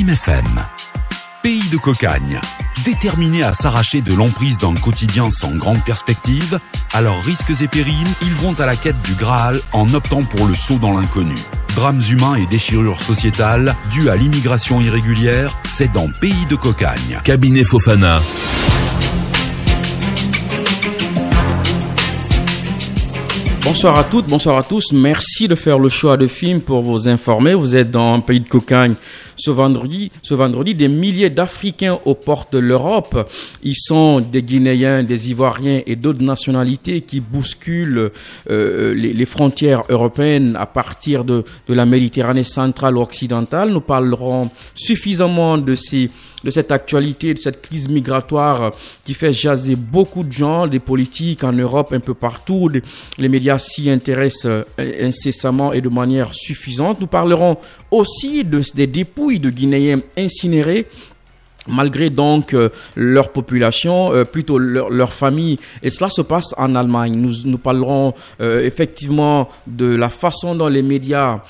FIM FM. Pays de cocagne. Déterminés à s'arracher de l'emprise d'un quotidien sans grande perspective, à leurs risques et périls, ils vont à la quête du Graal en optant pour le saut dans l'inconnu. Drames humains et déchirures sociétales dues à l'immigration irrégulière, c'est dans Pays de cocagne. Cabinet Fofana. Bonsoir à toutes, bonsoir à tous. Merci de faire le choix de film pour vous informer. Vous êtes dans Pays de cocagne. Ce vendredi, des milliers d'Africains aux portes de l'Europe. Ils sont des Guinéens, des Ivoiriens et d'autres nationalités qui bousculent les frontières européennes à partir de la Méditerranée centrale ou occidentale. Nous parlerons suffisamment de cette actualité, de cette crise migratoire qui fait jaser beaucoup de gens, des politiques en Europe, un peu partout. Les médias s'y intéressent incessamment et de manière suffisante. Nous parlerons aussi des dépouilles de Guinéens incinérés, malgré donc leur population, plutôt leur famille, et cela se passe en Allemagne. Nous parlerons effectivement de la façon dont les médias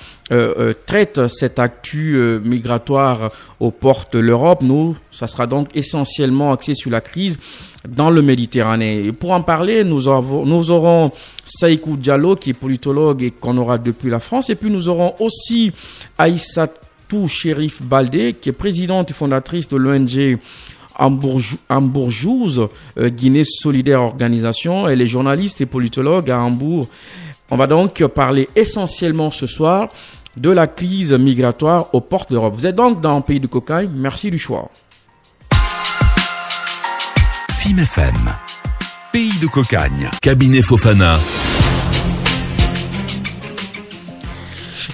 traitent cette actu migratoire aux portes de l'Europe. Ça sera donc essentiellement axé sur la crise dans le Méditerranée. Et pour en parler, nous aurons Saïkou Diallo, qui est politologue et qu'on aura depuis la France, et puis nous aurons aussi Aïssatou Chérif Baldé, qui est présidente et fondatrice de l'ONG Hambourgeoise, Guinée Solidaire Organisation. Elle est journaliste et politologue à Hambourg. On va donc parler essentiellement ce soir de la crise migratoire aux portes d'Europe. Vous êtes donc dans Pays de cocagne. Merci du choix. FIM FM. Pays de cocagne. Cabinet Fofana.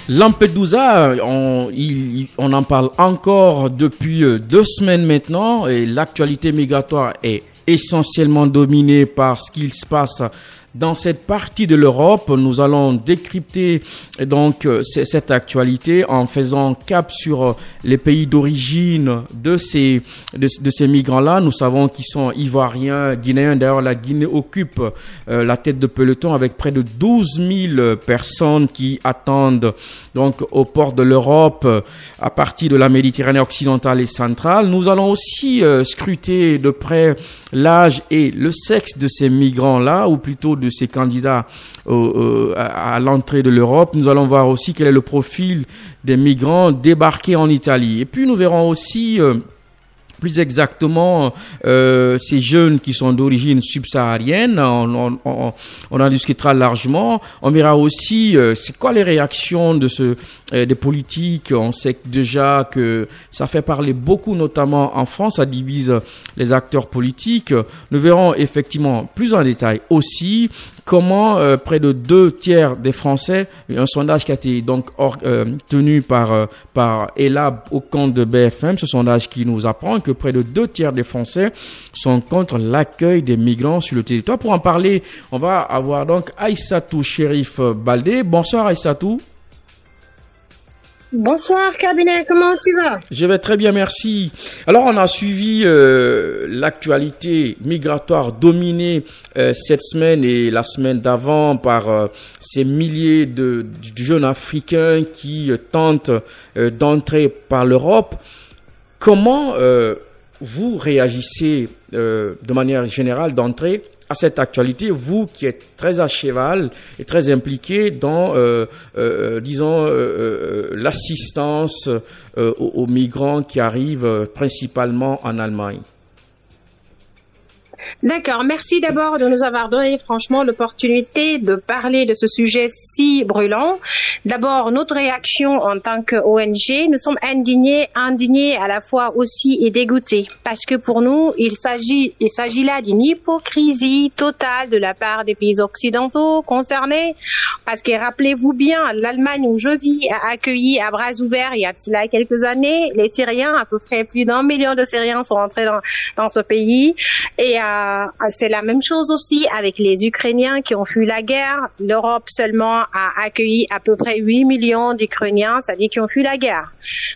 Lampedusa, on en parle encore depuis 2 semaines maintenant, et l'actualité migratoire est essentiellement dominée par ce qu'il se passe dans cette partie de l'Europe. Nous allons décrypter donc cette actualité en faisant cap sur les pays d'origine de ces migrants-là. Nous savons qu'ils sont ivoiriens, guinéens. D'ailleurs, la Guinée occupe la tête de peloton avec près de 12 000 personnes qui attendent donc aux ports de l'Europe à partir de la Méditerranée occidentale et centrale. Nous allons aussi scruter de près l'âge et le sexe de ces migrants-là, ou plutôt de ces candidats à l'entrée de l'Europe. Nous allons voir aussi quel est le profil des migrants débarqués en Italie. Et puis nous verrons aussi plus exactement ces jeunes qui sont d'origine subsaharienne. On en discutera largement. On verra aussi c'est quoi les réactions des politiques. On sait déjà que ça fait parler beaucoup, notamment en France. Ça divise les acteurs politiques. Nous verrons effectivement plus en détail aussi comment près de 2/3 des Français, un sondage qui a été donc tenu par Elab au compte de BFM, ce sondage qui nous apprend que près de 2/3 des Français sont contre l'accueil des migrants sur le territoire. Pour en parler, on va avoir donc Aïssatou Chérif Baldé. Bonsoir Aïssatou. Bonsoir cabinet, comment tu vas? Je vais très bien, merci. Alors on a suivi l'actualité migratoire dominée cette semaine et la semaine d'avant par ces milliers de jeunes Africains qui tentent d'entrer par l'Europe. Comment vous réagissez de manière générale d'entrer à cette actualité, vous qui êtes très à cheval et très impliqué dans, l'assistance aux migrants qui arrivent principalement en Allemagne? D'accord, merci d'abord de nous avoir donné franchement l'opportunité de parler de ce sujet si brûlant. D'abord, notre réaction en tant qu'ONG, nous sommes indignés à la fois aussi et dégoûtés, parce que pour nous, il s'agit là d'une hypocrisie totale de la part des pays occidentaux concernés, parce que rappelez-vous bien, l'Allemagne où je vis a accueilli à bras ouverts il y a quelques années les Syriens, à peu près plus d'1 million de Syriens sont entrés dans ce pays, et c'est la même chose aussi avec les Ukrainiens qui ont fui la guerre. L'Europe seulement a accueilli à peu près 8 millions d'Ukrainiens, c'est-à-dire qui ont fui la guerre.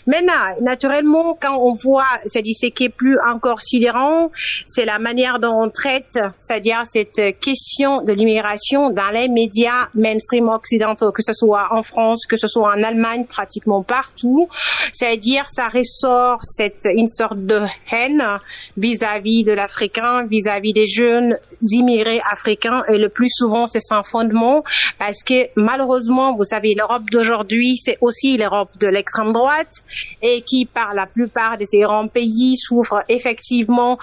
Maintenant, naturellement, quand on voit, c'est-à-dire ce qui est plus encore sidérant, c'est la manière dont on traite, c'est-à-dire cette question de l'immigration dans les médias mainstream occidentaux, que ce soit en France, que ce soit en Allemagne, pratiquement partout. C'est-à-dire, ça ressort une sorte de haine vis-à-vis de l'Africain, vis-à-vis des jeunes immigrés africains, et le plus souvent c'est sans fondement, parce que malheureusement, vous savez, l'Europe d'aujourd'hui, c'est aussi l'Europe de l'extrême droite, et qui par la plupart de ces grands pays souffre effectivement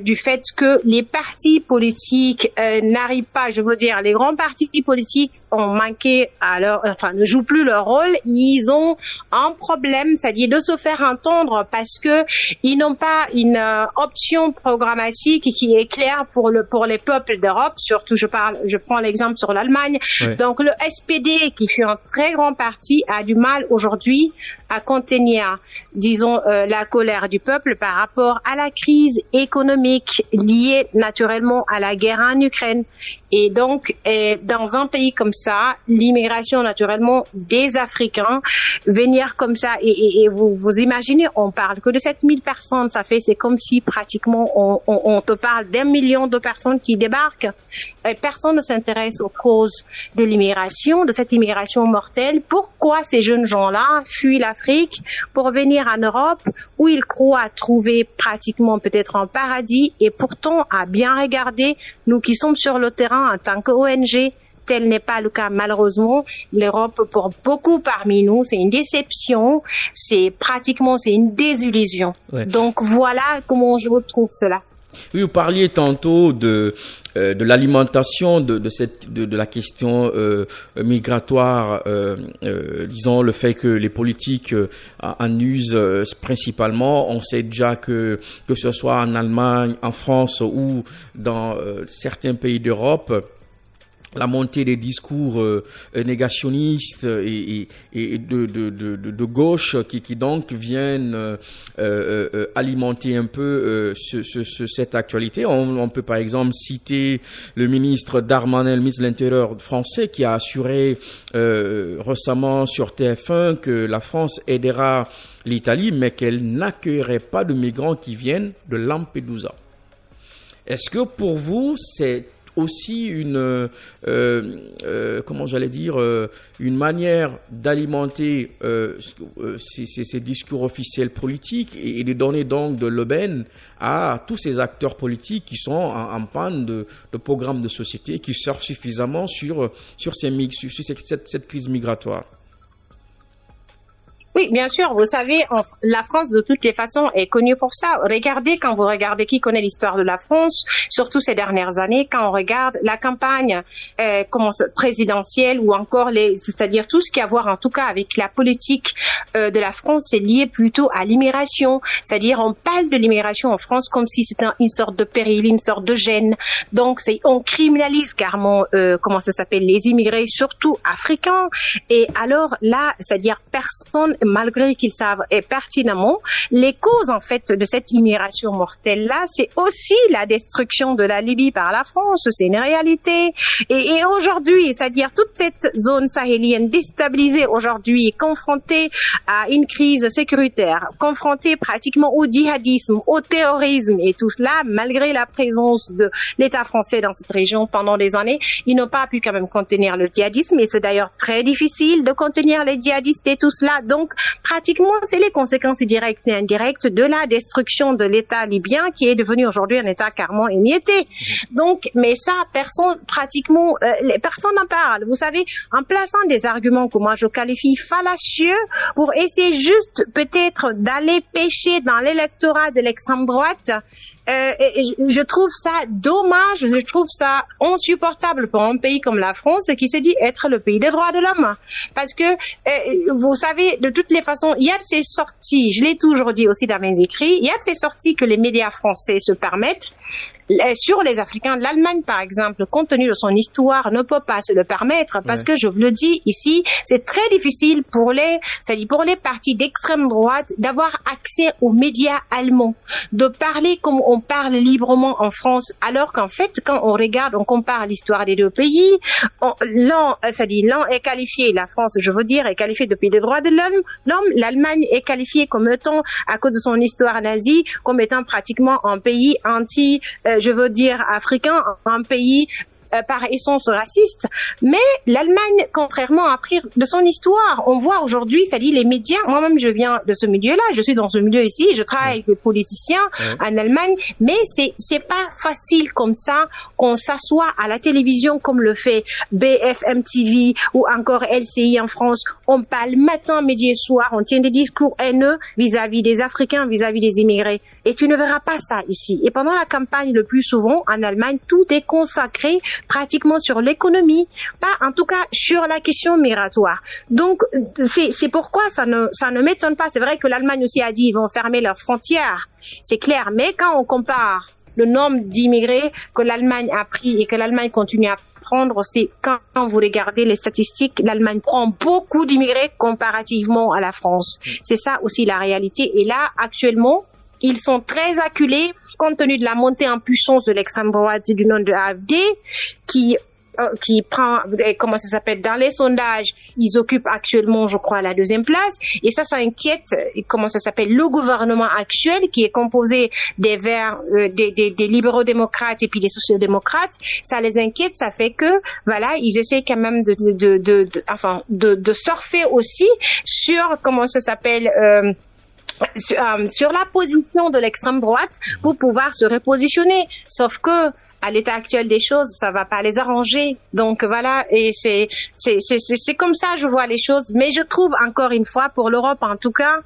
du fait que les partis politiques n'arrivent pas, je veux dire, les grands partis politiques ont manqué ne jouent plus leur rôle, ils ont un problème, c'est-à-dire de se faire entendre parce que ils n'ont pas une option programmatique qui est claire pour les peuples d'Europe, surtout je prends l'exemple sur l'Allemagne. Oui. Donc le SPD, qui fut un très grand parti, a du mal aujourd'hui à contenir, disons, la colère du peuple par rapport à la crise économique liée naturellement à la guerre en Ukraine. Et donc, dans un pays comme ça, l'immigration naturellement des Africains, venir comme ça, et vous imaginez, on parle que de 7000 personnes, c'est comme si pratiquement on te parle d'1 million de personnes qui débarquent. Personne ne s'intéresse aux causes de l'immigration, de cette immigration mortelle. Pourquoi ces jeunes gens-là fuient l'Afrique pour venir en Europe où ils croient trouver pratiquement peut-être un paradis, et pourtant, à bien regarder, nous qui sommes sur le terrain en tant qu'ONG, tel n'est pas le cas malheureusement. L'Europe, pour beaucoup parmi nous, c'est une déception, c'est une désillusion. Ouais. Donc voilà comment je retrouve cela. Oui, vous parliez tantôt de l'alimentation de la question migratoire, disons le fait que les politiques en usent principalement. On sait déjà que ce soit en Allemagne, en France ou dans certains pays d'Europe, la montée des discours négationnistes et de gauche qui donc viennent alimenter un peu cette actualité. On peut par exemple citer le ministre Darmanin, le ministre de l'Intérieur français, qui a assuré récemment sur TF1 que la France aidera l'Italie, mais qu'elle n'accueillerait pas de migrants qui viennent de Lampedusa. Est-ce que pour vous, c'est aussi une manière d'alimenter ces discours officiels politiques et de donner donc de l'aubaine à tous ces acteurs politiques qui sont en panne de programmes de société, qui surfent suffisamment sur cette crise migratoire? Oui, bien sûr. Vous savez, la France, de toutes les façons, est connue pour ça. Quand vous regardez qui connaît l'histoire de la France, surtout ces dernières années, quand on regarde la campagne présidentielle ou encore c'est-à-dire tout ce qui a à voir en tout cas avec la politique de la France, c'est lié plutôt à l'immigration. C'est-à-dire, on parle de l'immigration en France comme si c'était une sorte de péril, une sorte de gêne. Donc, on criminalise carrément, les immigrés, surtout africains. Et alors là, c'est-à-dire personne, malgré qu'ils savent pertinemment, les causes en fait de cette immigration mortelle-là, c'est aussi la destruction de la Libye par la France, c'est une réalité. Et aujourd'hui, c'est-à-dire toute cette zone sahélienne déstabilisée aujourd'hui, confrontée à une crise sécuritaire, confrontée pratiquement au djihadisme, au terrorisme et tout cela, malgré la présence de l'État français dans cette région pendant des années, ils n'ont pas pu quand même contenir le djihadisme, et c'est d'ailleurs très difficile de contenir les djihadistes et tout cela. Donc, pratiquement, c'est les conséquences directes et indirectes de la destruction de l'État libyen qui est devenu aujourd'hui un État carrément émietté. Donc, mais ça, personne n'en parle. Vous savez, en plaçant des arguments que moi je qualifie fallacieux pour essayer juste peut-être d'aller pêcher dans l'électorat de l'extrême droite, je trouve ça dommage, je trouve ça insupportable pour un pays comme la France qui se dit être le pays des droits de l'homme. Parce que, vous savez, de toutes les façons, il y a de ces sorties, je l'ai toujours dit aussi dans mes écrits, il y a de ces sorties que les médias français se permettent, sur les Africains. L'Allemagne, par exemple, compte tenu de son histoire, ne peut pas se le permettre parce que je vous le dis ici, c'est très difficile pour les partis d'extrême droite d'avoir accès aux médias allemands, de parler comme on parle librement en France, alors qu'en fait, quand on regarde, on compare l'histoire des deux pays, l'un est qualifié, la France, je veux dire, est qualifiée de pays des droits de l'homme, l'Allemagne est qualifiée comme étant, à cause de son histoire nazie, comme étant pratiquement un pays africain, un pays par essence raciste, mais l'Allemagne, contrairement à appris de son histoire, on voit aujourd'hui, c'est-à-dire les médias, moi-même je viens de ce milieu-là, je suis dans ce milieu ici, je travaille avec des politiciens en Allemagne, mais c'est pas facile comme ça qu'on s'assoit à la télévision comme le fait BFM TV ou encore LCI en France, on parle matin, midi et soir, on tient des discours haineux vis-à-vis des Africains, vis-à-vis des immigrés, et tu ne verras pas ça ici. Et pendant la campagne, le plus souvent, en Allemagne, tout est consacré pratiquement sur l'économie, pas en tout cas sur la question migratoire. Donc c'est pourquoi ça ne m'étonne pas. C'est vrai que l'Allemagne aussi a dit ils vont fermer leurs frontières, c'est clair. Mais quand on compare le nombre d'immigrés que l'Allemagne a pris et que l'Allemagne continue à prendre, c'est quand vous regardez les statistiques, l'Allemagne prend beaucoup d'immigrés comparativement à la France. C'est ça aussi la réalité. Et là, actuellement, ils sont très acculés compte tenu de la montée en puissance de l'extrême droite du nom de AfD, qui prend, comment ça s'appelle, dans les sondages, ils occupent actuellement, je crois, la 2e place, et ça inquiète, comment ça s'appelle, le gouvernement actuel, qui est composé des Verts, des libéraux-démocrates et puis des sociaux-démocrates, ça les inquiète, ça fait que, voilà, ils essaient quand même de surfer aussi sur, comment ça s'appelle, sur la position de l'extrême droite pour pouvoir se repositionner. Sauf que, à l'état actuel des choses, ça va pas les arranger. Donc voilà, et c'est comme ça je vois les choses. Mais je trouve encore une fois, pour l'Europe en tout cas,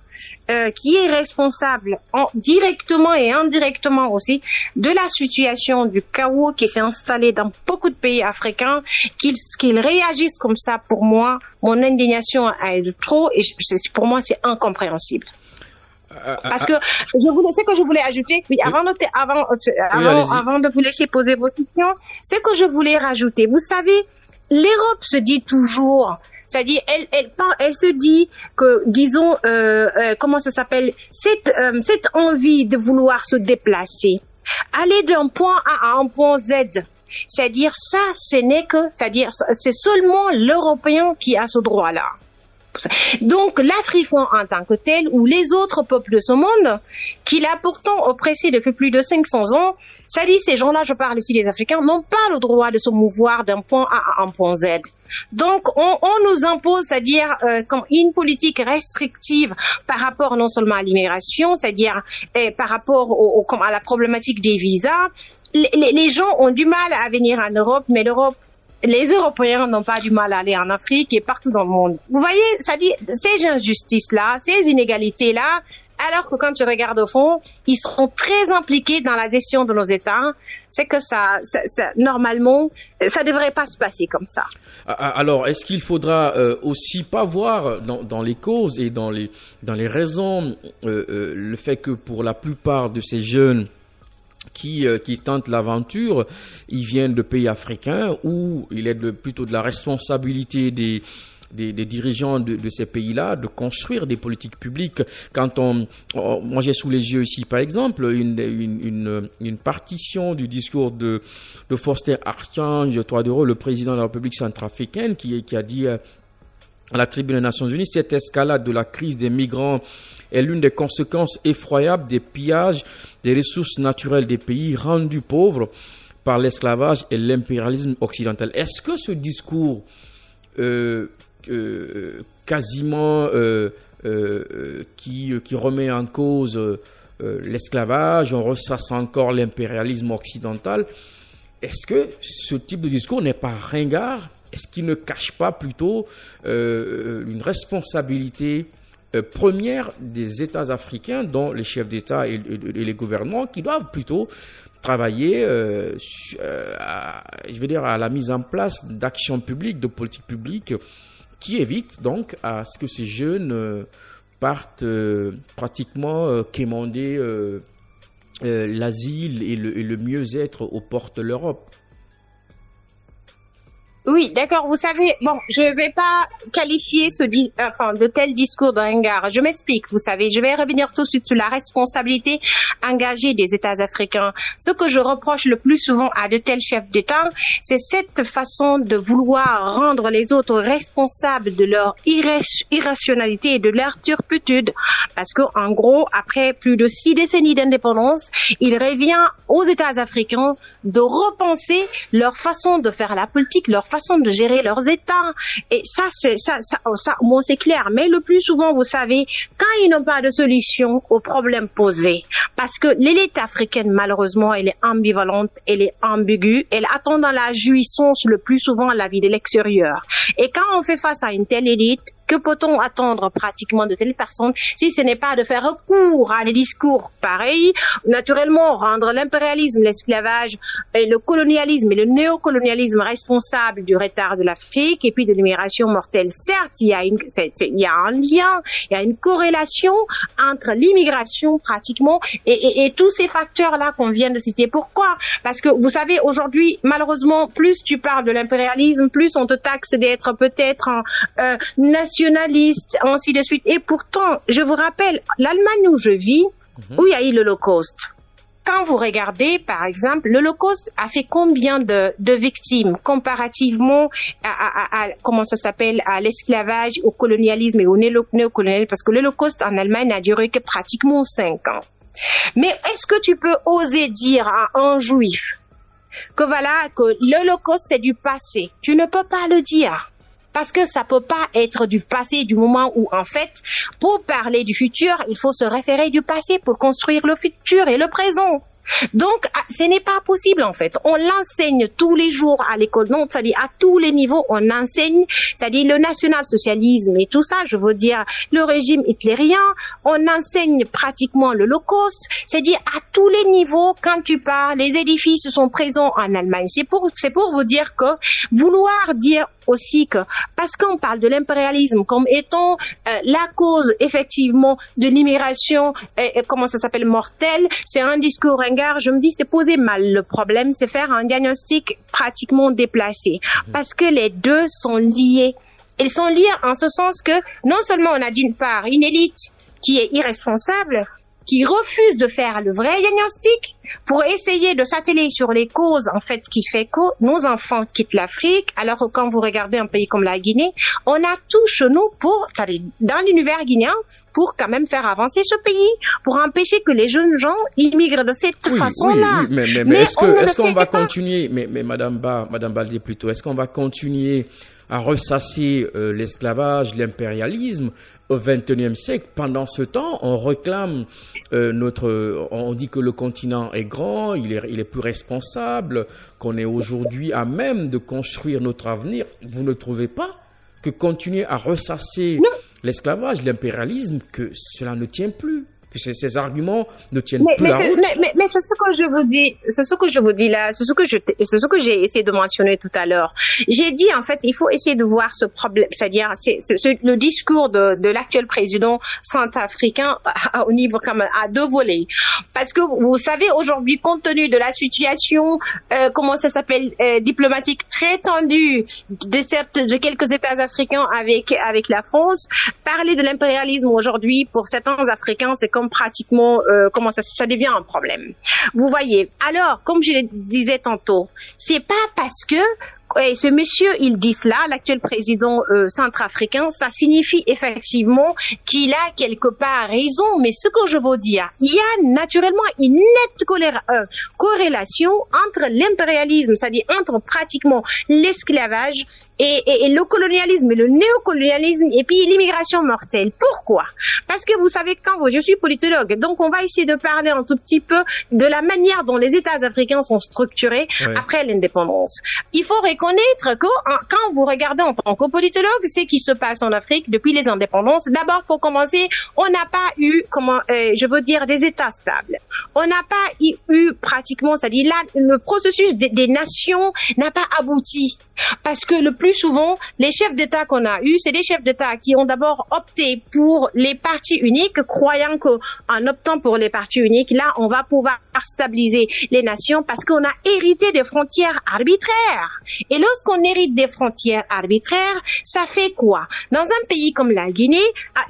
qui est responsable directement et indirectement aussi de la situation du chaos qui s'est installé dans beaucoup de pays africains, qu'ils réagissent comme ça. Pour moi, mon indignation est de trop, et pour moi c'est incompréhensible. Parce que ce que je voulais ajouter, avant de vous laisser poser vos questions, ce que je voulais rajouter, vous savez, l'Europe se dit toujours, c'est-à-dire elle se dit que, disons, comment ça s'appelle, cette envie de vouloir se déplacer, aller d'un point A à un point Z, c'est-à-dire ça, c'est seulement l'Européen qui a ce droit-là. Donc l'Africain en tant que tel ou les autres peuples de ce monde qui l'a pourtant oppressé depuis plus de 500 ans, ça dit ces gens-là, je parle ici des Africains, n'ont pas le droit de se mouvoir d'un point A à un point Z. Donc on nous impose, c'est-à-dire une politique restrictive par rapport non seulement à l'immigration, c'est-à-dire par rapport à la problématique des visas. Les gens ont du mal à venir en Europe, mais les Européens n'ont pas du mal à aller en Afrique et partout dans le monde. Vous voyez, ça dit, ces injustices-là, ces inégalités-là, alors que quand tu regardes au fond, ils sont très impliqués dans la gestion de nos États. C'est que ça normalement, ça devrait pas se passer comme ça. Alors, est-ce qu'il faudra aussi pas voir dans les causes et dans les raisons le fait que pour la plupart de ces jeunes qui tentent l'aventure, ils viennent de pays africains où il est plutôt de la responsabilité des dirigeants de ces pays-là de construire des politiques publiques. Moi j'ai sous les yeux ici par exemple une partition du discours de Faustin Archange Touadéra, le président de la République centrafricaine, qui a dit à la tribune des Nations Unies: cette escalade de la crise des migrants est l'une des conséquences effroyables des pillages des ressources naturelles des pays rendus pauvres par l'esclavage et l'impérialisme occidental. Est-ce que ce discours quasiment qui remet en cause l'esclavage, on ressasse encore l'impérialisme occidental, est-ce que ce type de discours n'est pas ringard? Est-ce qu'il ne cache pas plutôt une responsabilité première des États africains, dont les chefs d'État et les gouvernements, qui doivent plutôt travailler à la mise en place d'actions publiques, de politiques publiques qui évitent donc à ce que ces jeunes partent pratiquement quémander l'asile et le mieux-être aux portes de l'Europe. Oui, d'accord. Vous savez, bon, je vais pas qualifier de tel discours de ringard. Je m'explique. Vous savez, je vais revenir tout de suite sur la responsabilité engagée des États africains. Ce que je reproche le plus souvent à de tels chefs d'État, c'est cette façon de vouloir rendre les autres responsables de leur irrationalité et de leur turpitude. Parce que, en gros, après plus de 6 décennies d'indépendance, il revient aux États africains de repenser leur façon de faire la politique, leur façon de gérer leurs États. Et ça, bon, c'est clair. Mais le plus souvent, vous savez, quand ils n'ont pas de solution aux problèmes posés, parce que l'élite africaine, malheureusement, elle est ambivalente, elle est ambiguë, elle attend dans la jouissance le plus souvent la vie de l'extérieur. Et quand on fait face à une telle élite, que peut-on attendre pratiquement de telles personnes si ce n'est pas de faire recours à des discours pareils, naturellement rendre l'impérialisme, l'esclavage, et le colonialisme et le néocolonialisme responsables du retard de l'Afrique et puis de l'immigration mortelle. Certes, il y a un lien, il y a une corrélation entre l'immigration pratiquement et tous ces facteurs-là qu'on vient de citer. Pourquoi? Parce que vous savez, aujourd'hui, malheureusement, plus tu parles de l'impérialisme, plus on te taxe d'être peut-être nationaliste, ainsi de suite. Et pourtant, je vous rappelle, l'Allemagne où je vis, où il y a eu l'Holocauste. Quand vous regardez, par exemple, l'Holocauste a fait combien de victimes comparativement comment ça s'appelle, à l'esclavage, au colonialisme et au néocolonialisme, parce que l'Holocauste en Allemagne n'a duré que pratiquement 5 ans. Mais est-ce que tu peux oser dire à un juif que voilà, que l'Holocauste c'est du passé? Tu ne peux pas le dire. Parce que ça peut pas être du passé, du moment où, en fait, pour parler du futur, il faut se référer du passé pour construire le futur et le présent. Donc, ce n'est pas possible, en fait. On l'enseigne tous les jours à l'école. Non, c'est-à-dire à tous les niveaux, on enseigne, c'est-à-dire le national-socialisme et tout ça, je veux dire le régime hitlérien. On enseigne pratiquement l'Holocauste. C'est-à-dire à tous les niveaux, quand tu parles, les édifices sont présents en Allemagne. C'est pour vous dire que vouloir dire aussi que, parce qu'on parle de l'impérialisme comme étant la cause, effectivement, de l'immigration, comment ça s'appelle, mortelle, c'est un discours ringard. Je me dis, c'est poser mal le problème, c'est faire un diagnostic pratiquement déplacé. Parce que les deux sont liés. Ils sont liés en ce sens que, non seulement on a d'une part une élite qui est irresponsable, qui refuse de faire le vrai diagnostic pour essayer de s'atteler sur les causes, en fait, qui fait que nos enfants quittent l'Afrique, alors que quand vous regardez un pays comme la Guinée, on a tout chez nous dans l'univers guinéen, pour quand même faire avancer ce pays, pour empêcher que les jeunes gens immigrent de cette façon-là. Oui, mais est-ce qu'on va continuer, mais Madame Baldé plutôt, est-ce qu'on va continuer à ressasser l'esclavage, l'impérialisme au XXIe siècle? Pendant ce temps, on réclame on dit que le continent est grand, il est plus responsable, qu'on est aujourd'hui à même de construire notre avenir. Vous ne trouvez pas que continuer à ressasser l'esclavage, l'impérialisme, que cela ne tient plus? Que ces arguments ne tiennent plus la route. Mais c'est ce que je vous dis, là, c'est ce que j'ai essayé de mentionner tout à l'heure. J'ai dit, en fait, il faut essayer de voir ce problème, c'est-à-dire, le discours de l'actuel président centrafricain au niveau comme à deux volets. Parce que vous savez, aujourd'hui, compte tenu de la situation, comment ça s'appelle, diplomatique très tendue de quelques États africains avec la France, parler de l'impérialisme aujourd'hui, pour certains Africains, c'est comme pratiquement comment ça devient un problème. Vous voyez. Alors, comme je le disais tantôt, c'est pas parce que ce monsieur, il dit cela, l'actuel président centrafricain, ça signifie effectivement qu'il a quelque part raison. Mais ce que je veux dire, il y a naturellement une nette corrélation entre l'impérialisme, c'est-à-dire entre pratiquement l'esclavage et le colonialisme, le néocolonialisme et puis l'immigration mortelle. Pourquoi? Parce que vous savez, je suis politologue, donc on va essayer de parler un tout petit peu de la manière dont les États africains sont structurés après l'indépendance. Il faut reconnaître que quand vous regardez en tant que politologue ce qui se passe en Afrique depuis les indépendances, d'abord pour commencer, on n'a pas eu, des États stables. On n'a pas eu pratiquement, c'est-à-dire là, le processus des nations n'a pas abouti. Parce que le plus souvent, les chefs d'État qu'on a eus, c'est des chefs d'État qui ont d'abord opté pour les partis uniques, croyant qu'en optant pour les partis uniques, là, on va pouvoir à stabiliser les nations parce qu'on a hérité des frontières arbitraires. Et lorsqu'on hérite des frontières arbitraires, ça fait quoi? Dans un pays comme la Guinée,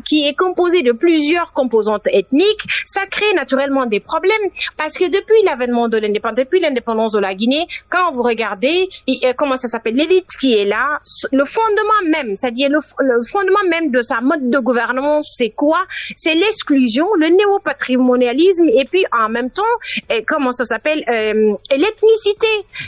qui est composé de plusieurs composantes ethniques, ça crée naturellement des problèmes parce que depuis l'indépendance de la Guinée, quand vous regardez comment ça s'appelle, l'élite qui est là, le fondement même, c'est-à-dire le fondement même de sa mode de gouvernement, c'est quoi? C'est l'exclusion, le néopatrimonialisme et puis en même temps, l'ethnicité.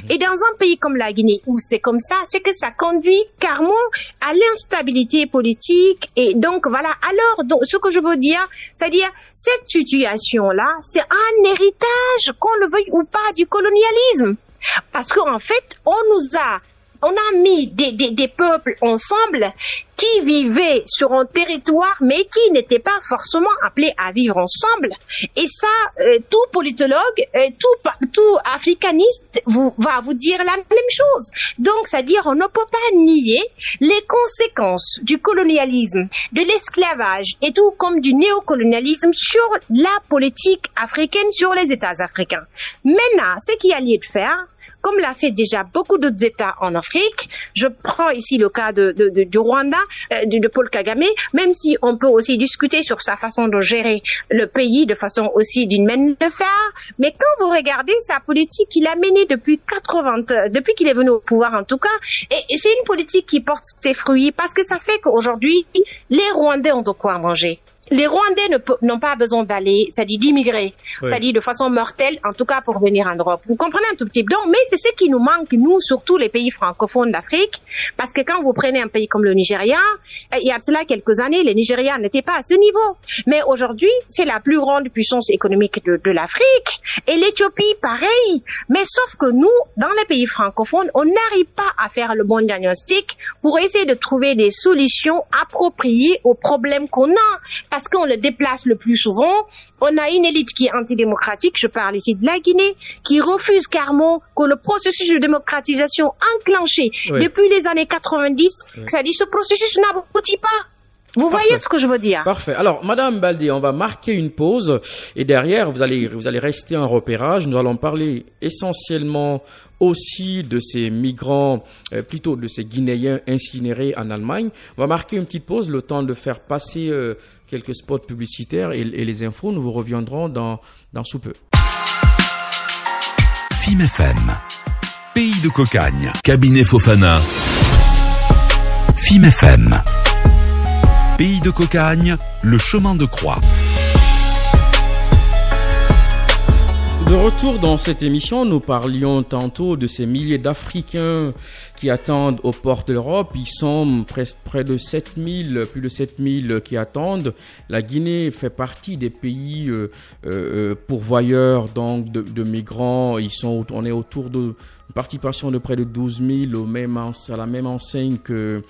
Et dans un pays comme la Guinée où c'est comme ça, c'est que ça conduit carrément à l'instabilité politique. Et donc voilà. Alors, ce que je veux dire, c'est-à-dire cette situation-là, c'est un héritage, qu'on le veuille ou pas, du colonialisme. Parce qu'en fait, on a mis des peuples ensemble qui vivaient sur un territoire, mais qui n'étaient pas forcément appelés à vivre ensemble. Et ça, tout politologue, tout africaniste va vous dire la même chose. Donc, c'est-à-dire, on ne peut pas nier les conséquences du colonialisme, de l'esclavage et tout comme du néocolonialisme sur la politique africaine, sur les États africains. Maintenant, ce qu'il y a lieu de faire, comme l'a fait déjà beaucoup d'autres États en Afrique, je prends ici le cas du Rwanda, de Paul Kagame, même si on peut aussi discuter sur sa façon de gérer le pays de façon aussi d'une main de fer, mais quand vous regardez sa politique qu'il a menée depuis qu'il est venu au pouvoir en tout cas, et c'est une politique qui porte ses fruits parce que ça fait qu'aujourd'hui, les Rwandais ont de quoi manger. Les Rwandais n'ont pas besoin d'aller, c'est-à-dire d'immigrer, c'est-à-dire de façon mortelle, en tout cas pour venir en Europe. Vous comprenez un tout petit peu. Donc, mais c'est ce qui nous manque, nous, surtout les pays francophones d'Afrique, parce que quand vous prenez un pays comme le Nigeria, il y a de cela quelques années, le Nigeria n'était pas à ce niveau. Mais aujourd'hui, c'est la plus grande puissance économique de l'Afrique. Et l'Éthiopie, pareil. Mais sauf que nous, dans les pays francophones, on n'arrive pas à faire le bon diagnostic pour essayer de trouver des solutions appropriées aux problèmes qu'on a. Parce qu'on le déplace le plus souvent, on a une élite qui est antidémocratique, je parle ici de la Guinée, qui refuse carrément que le processus de démocratisation enclenché depuis les années 90, c'est-à-dire ce processus n'aboutit pas. Vous voyez ce que je veux dire? Parfait. Alors, Madame Baldé, on va marquer une pause et derrière, vous allez rester en repérage. Nous allons parler essentiellement aussi de ces migrants, plutôt de ces Guinéens incinérés en Allemagne. On va marquer une petite pause, le temps de faire passer quelques spots publicitaires et les infos. Nous vous reviendrons dans sous peu. FIM FM, pays de cocagne. Cabinet Fofana. FIM FM, pays de cocagne, le chemin de croix. De retour dans cette émission, nous parlions tantôt de ces milliers d'Africains qui attendent aux portes de l'Europe. Ils sont près de 7000, plus de 7000 qui attendent. La Guinée fait partie des pays pourvoyeurs donc de migrants. On est autour de participation de près de 12 000 à la même enseigne que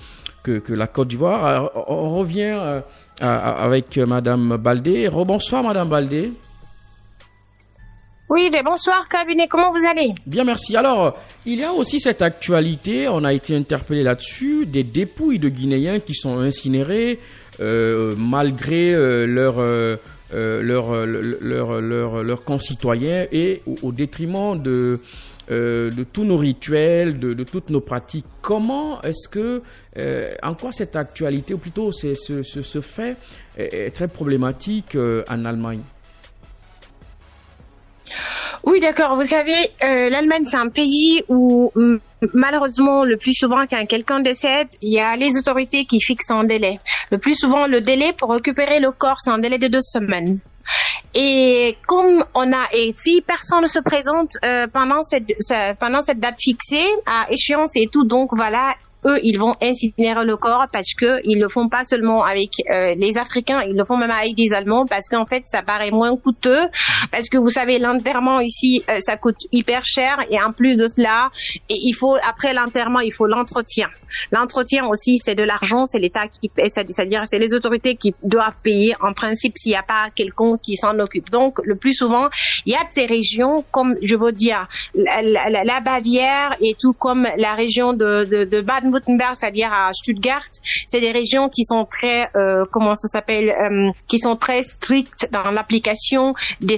la Côte d'Ivoire. Alors, on revient avec Madame Baldé. Rebonsoir Madame Baldé. Oui, bonsoir cabinet, comment vous allez? Bien, merci. Alors, il y a aussi cette actualité, on a été interpellé là-dessus, des dépouilles de Guinéens qui sont incinérés malgré leurs concitoyens et au détriment de tous nos rituels, de toutes nos pratiques. Comment est-ce que, en quoi cette actualité, ou plutôt ce fait est très problématique en Allemagne? Oui, d'accord. Vous savez, l'Allemagne, c'est un pays où, malheureusement, le plus souvent, quand quelqu'un décède, il y a les autorités qui fixent un délai. Le plus souvent, le délai pour récupérer le corps, c'est un délai de 2 semaines. Et comme et si personne ne se présente pendant cette date fixée, à échéance et tout, donc voilà, eux, ils vont incinérer le corps parce que ils le font pas seulement avec les Africains, ils le font même avec les Allemands parce qu'en fait, ça paraît moins coûteux parce que vous savez, l'enterrement ici, ça coûte hyper cher et en plus de cela, après l'enterrement, il faut l'entretien. L'entretien aussi, c'est de l'argent, c'est l'État qui paie, c'est-à-dire c'est les autorités qui doivent payer en principe s'il n'y a pas quelqu'un qui s'en occupe. Donc, le plus souvent, il y a de ces régions comme, je veux dire, la Bavière et tout comme la région de Baden Baden-Württemberg, c'est-à-dire à Stuttgart, c'est des régions qui sont très, qui sont très strictes dans l'application de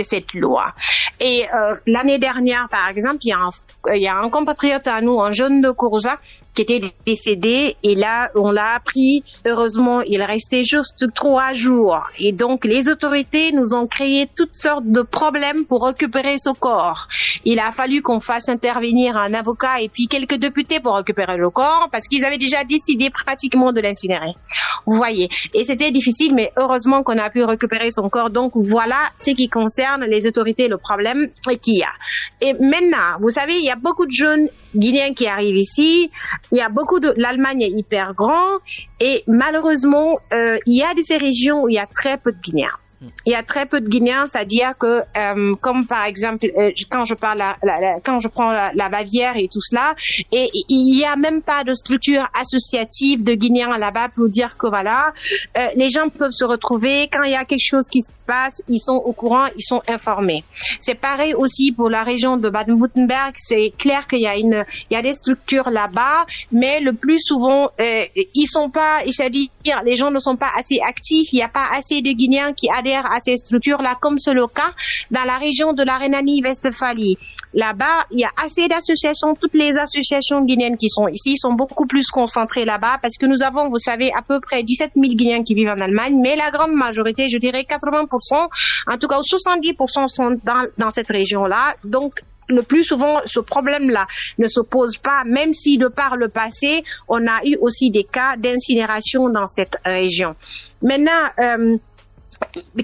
cette loi. Et l'année dernière, par exemple, il y a un compatriote à nous, un jeune de Courza, qui était décédé, et là on l'a appris. Heureusement, il restait juste 3 jours, et donc les autorités nous ont créé toutes sortes de problèmes pour récupérer ce corps. Il a fallu qu'on fasse intervenir un avocat et puis quelques députés pour récupérer le corps, parce qu'ils avaient déjà décidé pratiquement de l'incinérer. Vous voyez, et c'était difficile, mais heureusement qu'on a pu récupérer son corps. Donc voilà ce qui concerne les autorités, le problème qu'il y a. Et maintenant, vous savez, il y a beaucoup de jeunes Guinéens qui arrivent ici. Il y a l'Allemagne est hyper grand, et malheureusement, il y a de ces régions où il y a très peu de Guinéens. Il y a très peu de Guinéens, c'est-à-dire que, comme par exemple, quand je prends la Bavière et tout cela, et il y a même pas de structure associative de Guinéens là-bas pour dire que voilà, les gens peuvent se retrouver, quand il y a quelque chose qui se passe, ils sont au courant, ils sont informés. C'est pareil aussi pour la région de Baden-Württemberg, c'est clair qu'il y a des structures là-bas, mais le plus souvent, ils sont pas, c'est-à-dire, les gens ne sont pas assez actifs, il n'y a pas assez de Guinéens qui adhèrent à ces structures-là, comme c'est le cas dans la région de la Rhénanie-Westphalie. Là-bas, il y a assez d'associations, toutes les associations guinéennes qui sont ici sont beaucoup plus concentrées là-bas, parce que nous avons, vous savez, à peu près 17 000 Guinéens qui vivent en Allemagne, mais la grande majorité, je dirais 80%, en tout cas 70% sont dans cette région-là. Donc, le plus souvent, ce problème-là ne se pose pas, même si de par le passé, on a eu aussi des cas d'incinération dans cette région. Maintenant,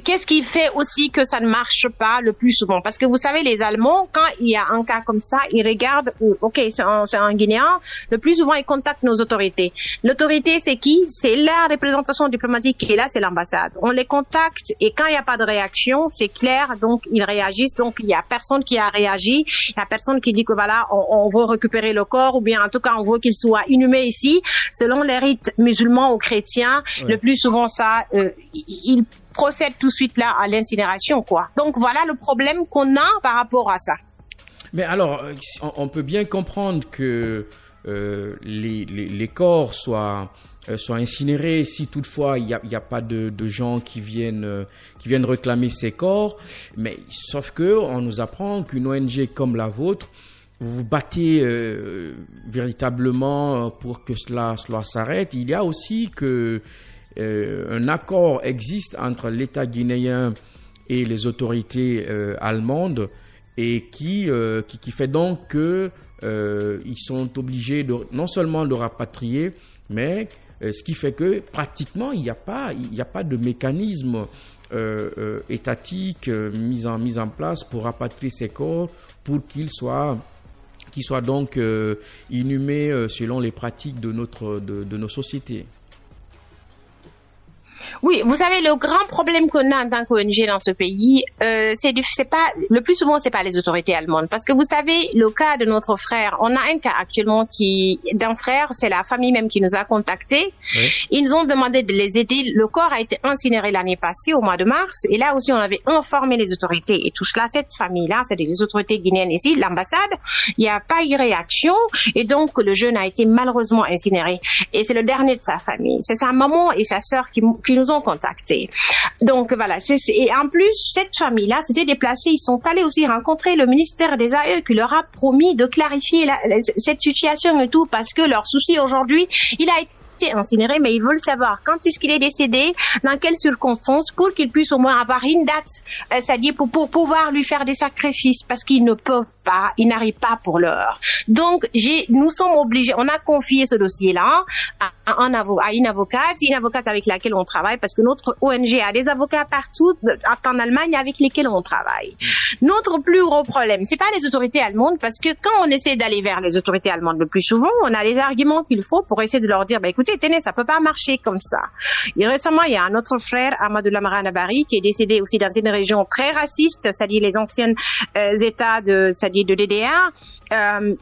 qu'est-ce qui fait aussi que ça ne marche pas le plus souvent? Parce que vous savez, les Allemands, quand il y a un cas comme ça, ils regardent, ok, c'est un Guinéen, le plus souvent, ils contactent nos autorités. L'autorité, c'est qui? C'est la représentation diplomatique qui est là, c'est l'ambassade. On les contacte, et quand il n'y a pas de réaction, c'est clair, donc ils réagissent, donc il n'y a personne qui a réagi, il n'y a personne qui dit que voilà, on veut récupérer le corps, ou bien en tout cas, on veut qu'il soit inhumé ici. Selon les rites musulmans ou chrétiens, le plus souvent ça, ils procède tout de suite là à l'incinération, quoi. Donc voilà le problème qu'on a par rapport à ça. Mais alors, on peut bien comprendre que les corps soient incinérés si toutefois il y a pas de gens qui viennent réclamer ces corps. Mais sauf que on nous apprend qu'une ONG comme la vôtre, vous vous battez véritablement pour que cela s'arrête. Il y a aussi que un accord existe entre l'État guinéen et les autorités allemandes, et qui fait donc que ils sont obligés non seulement de rapatrier, mais ce qui fait que pratiquement il n'y a pas de mécanisme étatique mis en place pour rapatrier ces corps, pour qu'ils soient donc inhumés selon les pratiques de nos sociétés. Oui, vous savez, le grand problème qu'on a en tant qu'ONG dans ce pays, c'est pas, le plus souvent, c'est pas les autorités allemandes. Parce que vous savez, le cas de notre frère, on a un cas actuellement d'un frère, c'est la famille même qui nous a contactés. Oui. Ils nous ont demandé de les aider. Le corps a été incinéré l'année passée, au mois de mars. Et là aussi, on avait informé les autorités. Et tout cela, cette famille-là, c'est les autorités guinéennes ici, l'ambassade. Il n'y a pas eu réaction. Et donc, le jeune a été malheureusement incinéré. Et c'est le dernier de sa famille. C'est sa maman et sa sœur qui nous ont contactés. Donc voilà, et en plus, cette famille-là s'était déplacée, ils sont allés aussi rencontrer le ministère des AE qui leur a promis de clarifier cette situation et tout, parce que leur souci aujourd'hui, il a été incinéré, mais ils veulent savoir quand est-ce qu'il est décédé, dans quelles circonstances, pour qu'ils puissent au moins avoir une date, c'est-à-dire pour pouvoir lui faire des sacrifices, parce qu'ils ne peuvent pas, ils n'arrivent pas pour l'heure. Donc, nous sommes obligés, on a confié ce dossier-là à une avocate avec laquelle on travaille, parce que notre ONG a des avocats partout en Allemagne avec lesquels on travaille. Notre plus gros problème, c'est pas les autorités allemandes, parce que quand on essaie d'aller vers les autorités allemandes le plus souvent, on a les arguments qu'il faut pour essayer de leur dire, écoutez, tenez, ça peut pas marcher comme ça. Et récemment, il y a un autre frère, Amadou Lamara Nabari, qui est décédé aussi dans une région très raciste, c'est-à-dire les anciens États c'est-à-dire de DDR.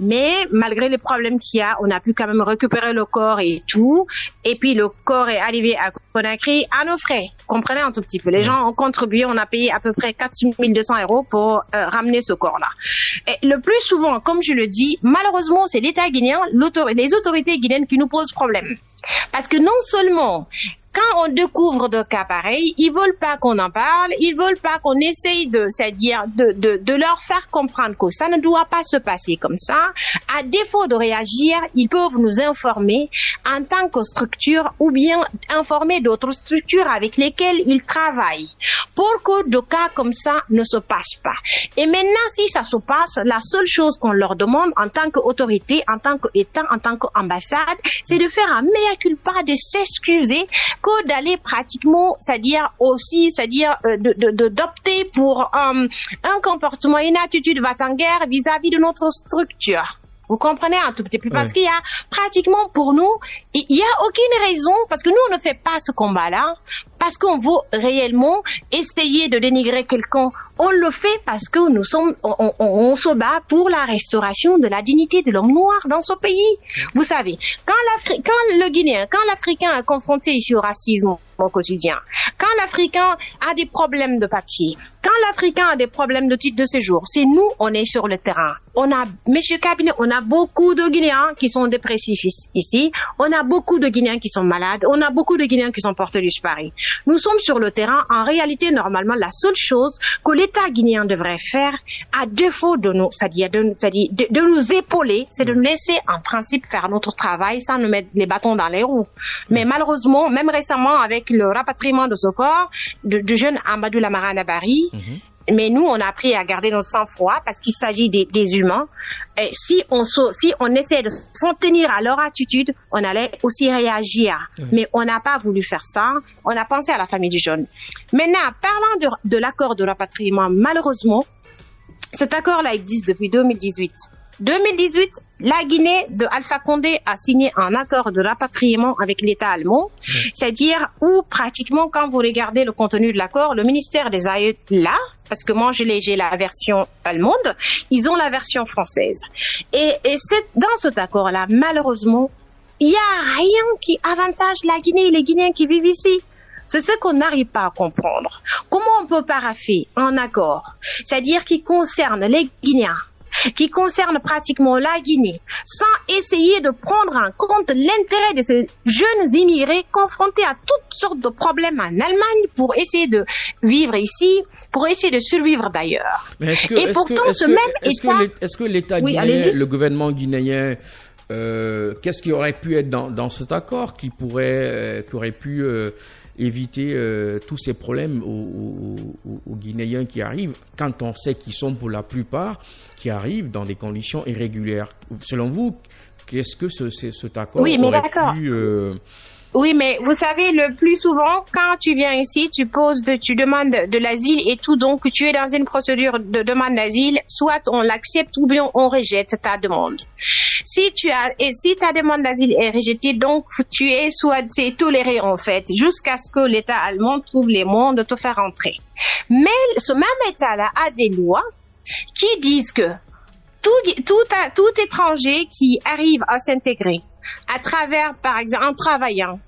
Mais malgré les problèmes qu'il y a, on a pu quand même récupérer le corps et tout. Et puis le corps est arrivé à Conakry à nos frais. Comprenez un tout petit peu. Les gens ont contribué, on a payé à peu près 4 200 € pour ramener ce corps-là. Et le plus souvent, comme je le dis, malheureusement, c'est l'État guinéen, les autorités guinéennes qui nous posent problème. Parce que non seulement quand on découvre de cas pareils, ils veulent pas qu'on en parle, ils veulent pas qu'on essaye de leur faire comprendre que ça ne doit pas se passer comme ça. À défaut de réagir, ils peuvent nous informer en tant que structure ou bien informer d'autres structures avec lesquelles ils travaillent pour que de cas comme ça ne se passent pas. Et maintenant, si ça se passe, la seule chose qu'on leur demande en tant qu'autorité, en tant qu'État, en tant qu'ambassade, c'est de faire un mea culpa, de s'excuser, que d'aller pratiquement, d'opter pour un comportement, une attitude va-t-en-guerre vis-à-vis de notre structure. Vous comprenez un tout petit peu, parce qu'il y a pratiquement pour nous, il y a aucune raison, parce que nous on ne fait pas ce combat-là, parce qu'on veut réellement essayer de dénigrer quelqu'un. On le fait parce que nous sommes, on se bat pour la restauration de la dignité de l'homme noir dans ce pays. Vous savez, quand l'Africain est confronté ici au racisme au quotidien, quand l'Africain a des problèmes de papier, quand l'Africain a des problèmes de titre de séjour, c'est nous, on est sur le terrain. Monsieur Cabinet, on a beaucoup de Guinéens qui sont dépressifs ici. On a beaucoup de Guinéens qui sont malades. On a beaucoup de Guinéens qui sont portés disparus. Nous sommes sur le terrain. En réalité, normalement, la seule chose que l'État guinéen devrait faire, à défaut de nous, c'est-à-dire de nous épauler, c'est de nous laisser en principe faire notre travail sans nous mettre les bâtons dans les roues. Mais malheureusement, même récemment, avec le rapatriement de ce corps du jeune Amadou Lamara Nabari, mais nous, on a appris à garder notre sang-froid parce qu'il s'agit des humains. Et si on essaie de s'en tenir à leur attitude, on allait aussi réagir. Mais on n'a pas voulu faire ça. On a pensé à la famille du jeune. Maintenant, parlant de l'accord de rapatriement, malheureusement, cet accord-là existe depuis 2018. 2018, la Guinée de Alpha Condé a signé un accord de rapatriement avec l'État allemand, c'est-à-dire où pratiquement quand vous regardez le contenu de l'accord, le ministère des AE là, parce que moi j'ai la version allemande, ils ont la version française. Et c'est dans cet accord-là, malheureusement, il n'y a rien qui avantage la Guinée et les Guinéens qui vivent ici. C'est ce qu'on n'arrive pas à comprendre. Comment on peut parapher un accord, c'est-à-dire qui concerne les Guinéens, qui concerne pratiquement la Guinée, sans essayer de prendre en compte l'intérêt de ces jeunes immigrés confrontés à toutes sortes de problèmes en Allemagne pour essayer de vivre ici, pour essayer de survivre d'ailleurs. Est-ce que l'État guinéen, le gouvernement guinéen, qu'est-ce qui aurait pu être dans cet accord qui aurait pu éviter tous ces problèmes aux Guinéens qui arrivent, quand on sait qu'ils sont pour la plupart qui arrivent dans des conditions irrégulières. Selon vous, qu'est-ce que cet accord aurait pu... Oui, mais vous savez, le plus souvent, quand tu viens ici, tu demandes de l'asile et tout, donc tu es dans une procédure de demande d'asile, soit on l'accepte ou bien on rejette ta demande. Si ta demande d'asile est rejetée, donc c'est toléré en fait, jusqu'à ce que l'État allemand trouve les moyens de te faire entrer. Mais ce même État-là a des lois qui disent que tout étranger qui arrive à s'intégrer à travers, par exemple, en travaillant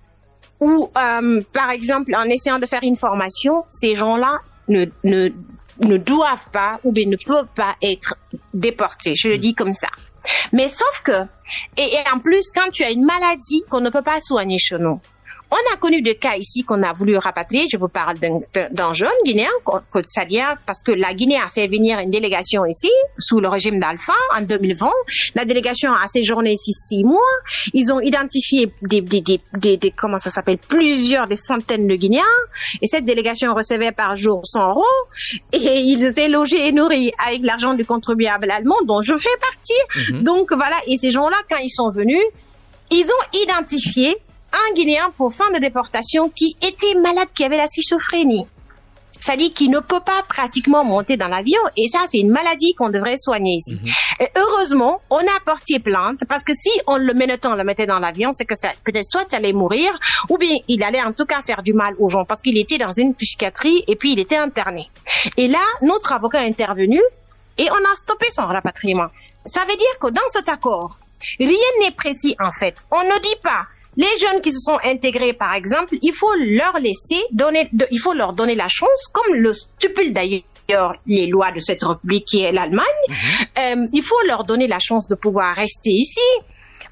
ou, par exemple, en essayant de faire une formation, ces gens-là ne doivent pas ou bien ne peuvent pas être déportés. Je le dis comme ça. Mais sauf que, et en plus, quand tu as une maladie qu'on ne peut pas soigner chez nous, on a connu des cas ici qu'on a voulu rapatrier. Je vous parle d'un jeune Guinéen, c'est-à-dire parce que la Guinée a fait venir une délégation ici, sous le régime d'Alpha, en 2020. La délégation a séjourné ici 6 mois. Ils ont identifié des centaines de Guinéens. Et cette délégation recevait par jour 100 €. Et ils étaient logés et nourris avec l'argent du contribuable allemand, dont je fais partie. Donc voilà. Et ces gens-là, quand ils sont venus, ils ont identifié un Guinéen pour fin de déportation qui était malade, qui avait la schizophrénie. C'est-à-dire qu'il ne peut pas pratiquement monter dans l'avion, et ça, c'est une maladie qu'on devrait soigner ici. Et heureusement, on a porté plainte, parce que si on le mettait dans l'avion, c'est que ça, peut-être soit il allait mourir, ou bien il allait en tout cas faire du mal aux gens, parce qu'il était dans une psychiatrie, et puis il était interné. Et là, notre avocat est intervenu, et on a stoppé son rapatriement. Ça veut dire que dans cet accord, rien n'est précis en fait. On ne dit pas les jeunes qui se sont intégrés, par exemple, il faut leur donner la chance, comme le stipule d'ailleurs les lois de cette république qui est l'Allemagne. Il faut leur donner la chance de pouvoir rester ici.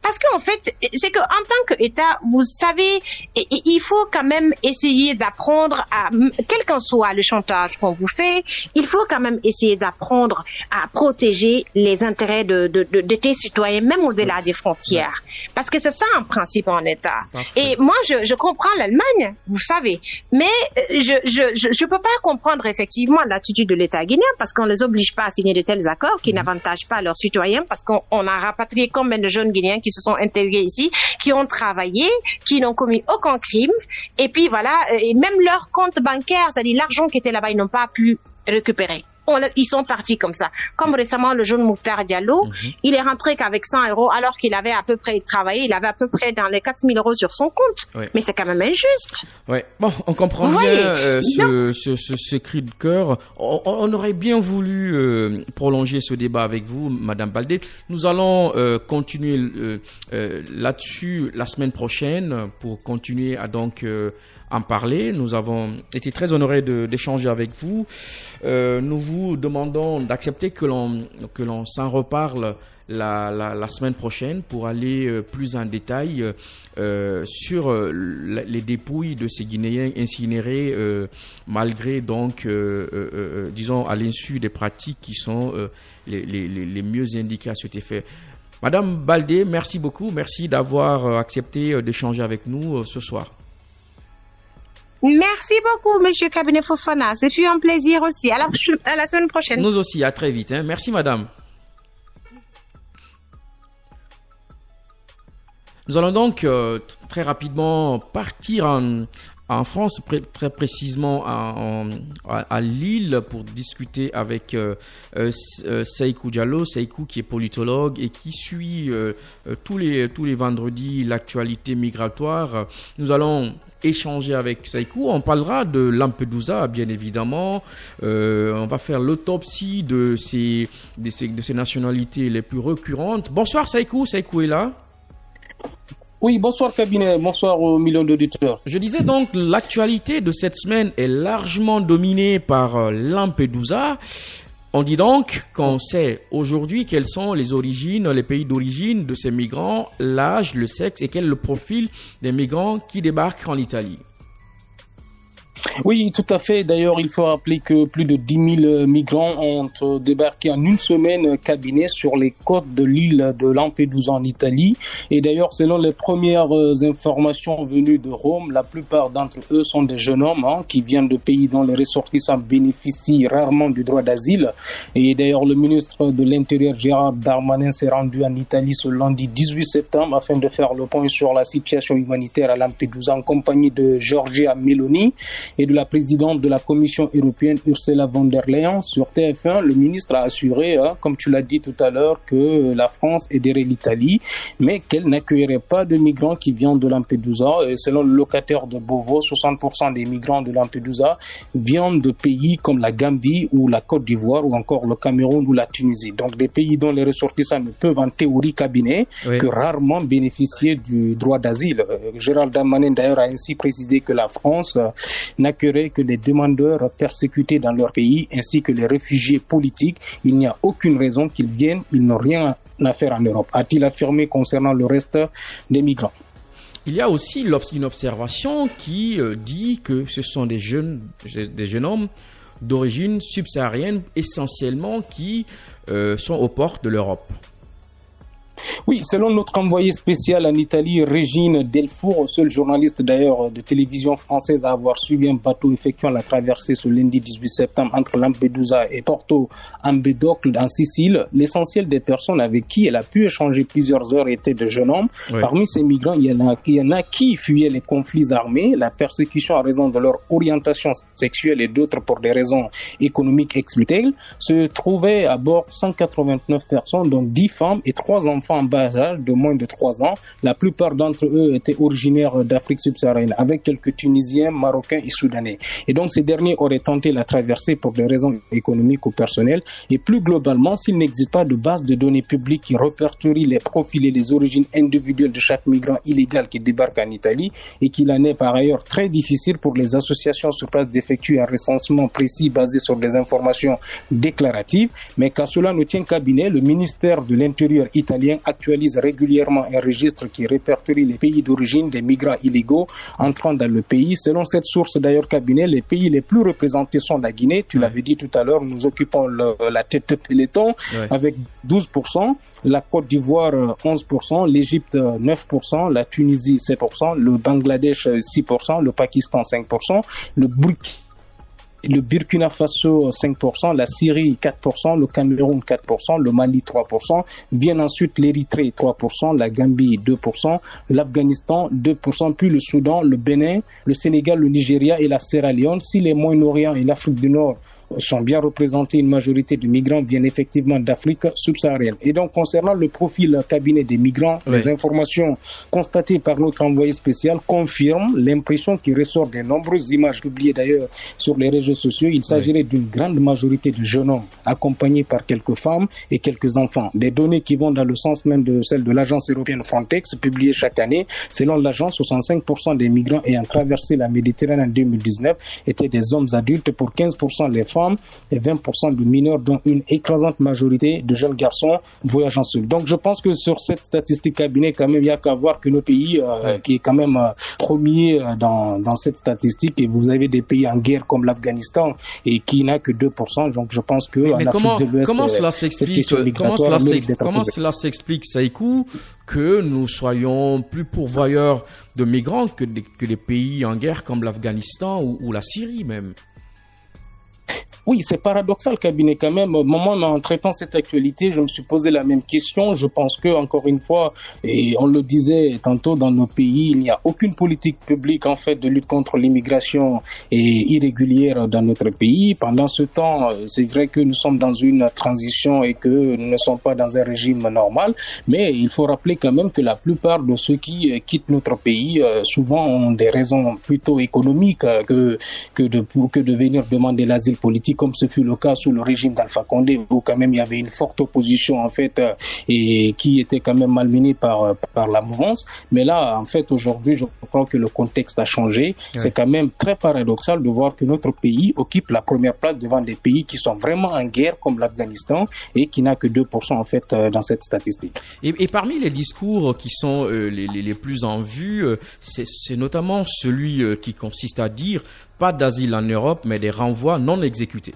Parce qu'en fait, c'est qu'en tant qu'État, vous savez, il faut quand même essayer d'apprendre quel qu'en soit le chantage qu'on vous fait, il faut quand même essayer d'apprendre à protéger les intérêts de tes citoyens, même au-delà des frontières. Parce que c'est ça en principe en État. Parfait. Et moi, je comprends l'Allemagne, vous savez, mais je peux pas comprendre effectivement l'attitude de l'État guinéen parce qu'on les oblige pas à signer de tels accords qui n'avantagent pas leurs citoyens parce qu'on a rapatrié combien de jeunes Guinéens qui se sont intégrés ici, qui ont travaillé, qui n'ont commis aucun crime, et puis voilà, et même leur compte bancaire, c'est-à-dire l'argent qui était là-bas, ils n'ont pas pu récupérer. Ils sont partis comme ça. Comme récemment, le jeune Mouktar Diallo, il est rentré qu'avec 100 € alors qu'il avait à peu près travaillé, il avait à peu près dans les 4 000 € sur son compte. Oui. Mais c'est quand même injuste. Oui. Bon, on comprend bien ce cri de cœur. On aurait bien voulu prolonger ce débat avec vous, Madame Baldé. Nous allons continuer là-dessus la semaine prochaine pour continuer à donc en parler. Nous avons été très honorés d'échanger avec vous. Nous vous demandons d'accepter que l'on s'en reparle la semaine prochaine pour aller plus en détail sur les dépouilles de ces Guinéens incinérés malgré donc disons à l'insu des pratiques qui sont les mieux indiquées à cet effet. Madame Baldé, merci beaucoup. Merci d'avoir accepté d'échanger avec nous ce soir. Merci beaucoup, Monsieur Cabinet Fofana. Ce fut un plaisir aussi. À la semaine prochaine. Nous aussi, à très vite. Merci, madame. Nous allons donc très rapidement partir en France, très précisément à Lille, pour discuter avec Seïkou Diallo, Seïkou qui est politologue et qui suit tous les vendredis l'actualité migratoire. Nous allons échanger avec Seïkou. On parlera de Lampedusa, bien évidemment. On va faire l'autopsie de ces nationalités les plus récurrentes. Bonsoir Seïkou. Seïkou est là. Oui, bonsoir cabinet, bonsoir aux millions d'auditeurs. Je disais donc, l'actualité de cette semaine est largement dominée par Lampedusa. On dit donc qu'on sait aujourd'hui quelles sont les origines, les pays d'origine de ces migrants, l'âge, le sexe et quel est le profil des migrants qui débarquent en Italie. Oui, tout à fait. D'ailleurs, il faut rappeler que plus de 10 000 migrants ont débarqué en une semaine cabinet sur les côtes de l'île de Lampedusa en Italie. Et d'ailleurs, selon les premières informations venues de Rome, la plupart d'entre eux sont des jeunes hommes qui viennent de pays dont les ressortissants bénéficient rarement du droit d'asile. Et d'ailleurs, le ministre de l'Intérieur, Gérald Darmanin, s'est rendu en Italie ce lundi 18 septembre afin de faire le point sur la situation humanitaire à Lampedusa en compagnie de Giorgia Meloni et de la présidente de la Commission européenne, Ursula von der Leyen. Sur TF1, le ministre a assuré, comme tu l'as dit tout à l'heure, que la France aiderait l'Italie, mais qu'elle n'accueillerait pas de migrants qui viennent de Lampedusa. Et selon le locataire de Beauvau, 60% des migrants de Lampedusa viennent de pays comme la Gambie ou la Côte d'Ivoire ou encore le Cameroun ou la Tunisie. Donc des pays dont les ressortissants ne peuvent en théorie cabinet que rarement bénéficier du droit d'asile. Gérald Darmanin d'ailleurs a ainsi précisé que la France n'accueillerait que les demandeurs persécutés dans leur pays ainsi que les réfugiés politiques. Il n'y a aucune raison qu'ils viennent, ils n'ont rien à faire en Europe, a-t-il affirmé concernant le reste des migrants. Il y a aussi une observation qui dit que ce sont des jeunes hommes d'origine subsaharienne essentiellement qui sont aux portes de l'Europe. Oui, selon notre envoyé spécial en Italie, Régine Delfour, seule journaliste d'ailleurs de télévision française à avoir suivi un bateau effectuant la traversée ce lundi 18 septembre entre Lampedusa et Porto Empedocle en Sicile, l'essentiel des personnes avec qui elle a pu échanger plusieurs heures étaient de jeunes hommes. Oui. Parmi ces migrants, il y en a qui fuyaient les conflits armés, la persécution à raison de leur orientation sexuelle et d'autres pour des raisons économiques, explique-t-elle. Se trouvaient à bord 189 personnes, dont 10 femmes et 3 enfants enfants en bas âge de moins de 3 ans. La plupart d'entre eux étaient originaires d'Afrique subsaharienne, avec quelques Tunisiens, Marocains et Soudanais. Et donc ces derniers auraient tenté la traversée pour des raisons économiques ou personnelles. Et plus globalement, s'il n'existe pas de base de données publiques qui répertorie les profils et les origines individuelles de chaque migrant illégal qui débarque en Italie, et qu'il en est par ailleurs très difficile pour les associations sur place d'effectuer un recensement précis basé sur des informations déclaratives, mais qu'à cela ne tient cabinet, le ministère de l'Intérieur italien actualise régulièrement un registre qui répertorie les pays d'origine des migrants illégaux entrant dans le pays. Selon cette source d'ailleurs cabinet, les pays les plus représentés sont la Guinée, tu l'avais dit tout à l'heure, nous occupons la tête de peloton avec 12%, la Côte d'Ivoire 11%, l'Égypte 9%, la Tunisie 7%, le Bangladesh 6%, le Pakistan 5%, le Burkina Faso 5%, la Syrie 4%, le Cameroun 4%, le Mali 3%, viennent ensuite l'Érythrée 3%, la Gambie 2%, l'Afghanistan 2%, puis le Soudan, le Bénin, le Sénégal, le Nigeria et la Sierra Leone. Si les Moyen-Orient et l'Afrique du Nord sont bien représentés, une majorité de migrants viennent effectivement d'Afrique subsaharienne. Et donc, concernant le profil cabinet des migrants, les informations constatées par notre envoyé spécial confirment l'impression qui ressort des nombreuses images publiées d'ailleurs sur les réseaux sociaux. Il s'agirait d'une grande majorité de jeunes hommes accompagnés par quelques femmes et quelques enfants. Des données qui vont dans le sens même de celles de l'agence européenne Frontex, publiées chaque année. Selon l'agence, 65% des migrants ayant traversé la Méditerranée en 2019 étaient des hommes adultes, pour 15% les femmes et 20% de mineurs, dont une écrasante majorité de jeunes garçons voyageant seuls. Donc je pense que sur cette statistique cabinet, quand même, il n'y a qu'à voir que notre pays, qui est quand même premier dans cette statistique, et vous avez des pays en guerre comme l'Afghanistan et qui n'a que 2%. Donc je pense que mais comment cela s'explique, Saïkou, que nous soyons plus pourvoyeurs de migrants que des pays en guerre comme l'Afghanistan ou la Syrie même? Oui, c'est paradoxal, cabinet, quand même. Au moment en traitant cette actualité, je me suis posé la même question. Je pense que, encore une fois, et on le disait tantôt, dans nos pays, il n'y a aucune politique publique, en fait, de lutte contre l'immigration irrégulière dans notre pays. Pendant ce temps, c'est vrai que nous sommes dans une transition et que nous ne sommes pas dans un régime normal. Mais il faut rappeler quand même que la plupart de ceux qui quittent notre pays, souvent ont des raisons plutôt économiques que de venir demander l'asile politique, comme ce fut le cas sous le régime d'Alpha Condé, où quand même il y avait une forte opposition en fait et qui était quand même malmenée par la mouvance. Mais là, en fait, aujourd'hui, je crois que le contexte a changé. C'est quand même très paradoxal de voir que notre pays occupe la première place devant des pays qui sont vraiment en guerre, comme l'Afghanistan, et qui n'a que 2% en fait dans cette statistique. Et parmi les discours qui sont les plus en vue, c'est notamment celui qui consiste à dire pas d'asile en Europe, mais des renvois non exécutés.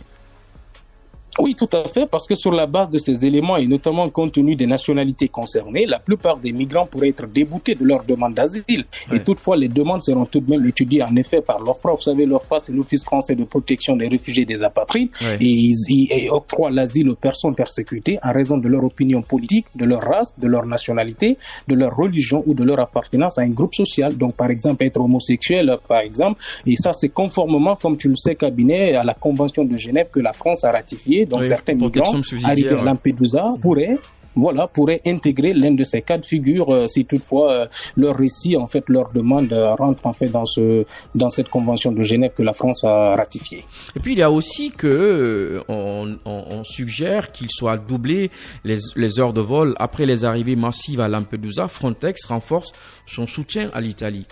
Oui, tout à fait, parce que sur la base de ces éléments et notamment compte tenu des nationalités concernées, la plupart des migrants pourraient être déboutés de leur demande d'asile. Et toutefois, les demandes seront tout de même étudiées en effet par l'OFPRA. Vous savez, l'OFPRA, c'est l'Office français de protection des réfugiés et des apatrides. Et ils octroient l'asile aux personnes persécutées en raison de leur opinion politique, de leur race, de leur nationalité, de leur religion ou de leur appartenance à un groupe social. Donc, par exemple, être homosexuel, par exemple. Et ça, c'est conformément, comme tu le sais, cabinet, à la Convention de Genève que la France a ratifiée. Donc certains migrants arrivés à Lampedusa pourraient intégrer l'un de ces cas de figure si toutefois leur récit, en fait, leur demande rentre en fait dans cette convention de Genève que la France a ratifiée. Et puis il y a aussi que on suggère qu'il soit doublé les heures de vol après les arrivées massives à Lampedusa. Frontex renforce son soutien à l'Italie.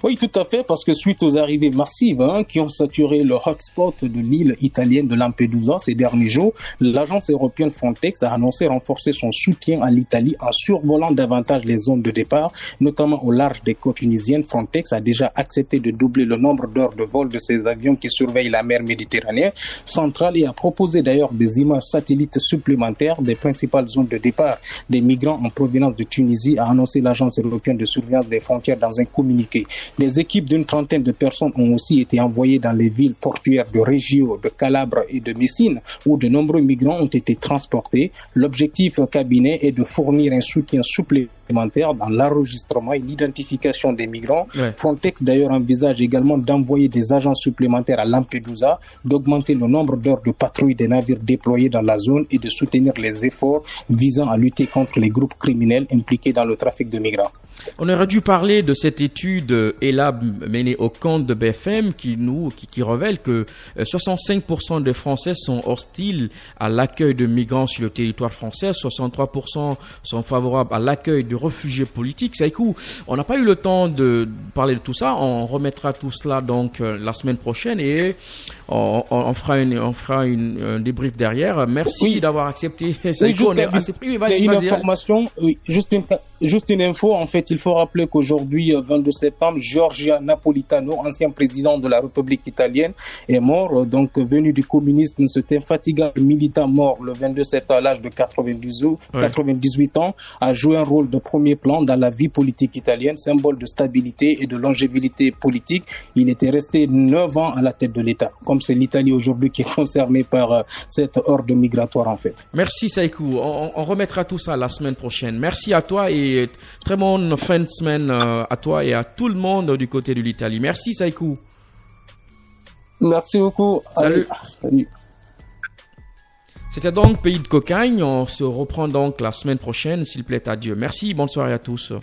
Oui, tout à fait, parce que suite aux arrivées massives qui ont saturé le hotspot de l'île italienne de Lampedusa ces derniers jours, l'agence européenne Frontex a annoncé renforcer son soutien à l'Italie en survolant davantage les zones de départ, notamment au large des côtes tunisiennes. Frontex a déjà accepté de doubler le nombre d'heures de vol de ses avions qui surveillent la mer Méditerranée centrale et a proposé d'ailleurs des images satellites supplémentaires des principales zones de départ des migrants en provenance de Tunisie, a annoncé l'agence européenne de surveillance des frontières dans un communiqué. Des équipes d'une trentaine de personnes ont aussi été envoyées dans les villes portuaires de Reggio, de Calabre et de Messine, où de nombreux migrants ont été transportés. L'objectif cabinet est de fournir un soutien supplémentaire dans l'enregistrement et l'identification des migrants. Ouais. Frontex d'ailleurs envisage également d'envoyer des agents supplémentaires à Lampedusa, d'augmenter le nombre d'heures de patrouille des navires déployés dans la zone et de soutenir les efforts visant à lutter contre les groupes criminels impliqués dans le trafic de migrants. On aurait dû parler de cette étude ELAB menée au compte de BFM qui révèle que 65% des Français sont hostiles à l'accueil de migrants sur le territoire français, 63% sont favorables à l'accueil de réfugiés politiques. Saïkou, on n'a pas eu le temps de parler de tout ça. On remettra tout cela donc la semaine prochaine et on fera un débrief derrière. Merci d'avoir accepté. Saïkou, une information, juste une info. En fait, il faut rappeler qu'aujourd'hui, 22 septembre, Giorgio Napolitano, ancien président de la République italienne, est mort. Donc, venu du communisme, cet infatigable militant mort le 22 septembre à l'âge de 98 ans, a joué un rôle de premier plan dans la vie politique italienne, symbole de stabilité et de longévité politique. Il était resté 9 ans à la tête de l'État. Comme c'est l'Italie aujourd'hui qui est concernée par cette horde migratoire, en fait. Merci, Saïkou. On remettra tout ça la semaine prochaine. Merci à toi et très bonne fin de semaine à toi et à tout le monde du côté de l'Italie. Merci, Saïkou. Merci beaucoup. Salut. Salut. C'était donc Pays de Cocagne. On se reprend donc la semaine prochaine, s'il plaît à Dieu. Merci, bonne soirée à tous.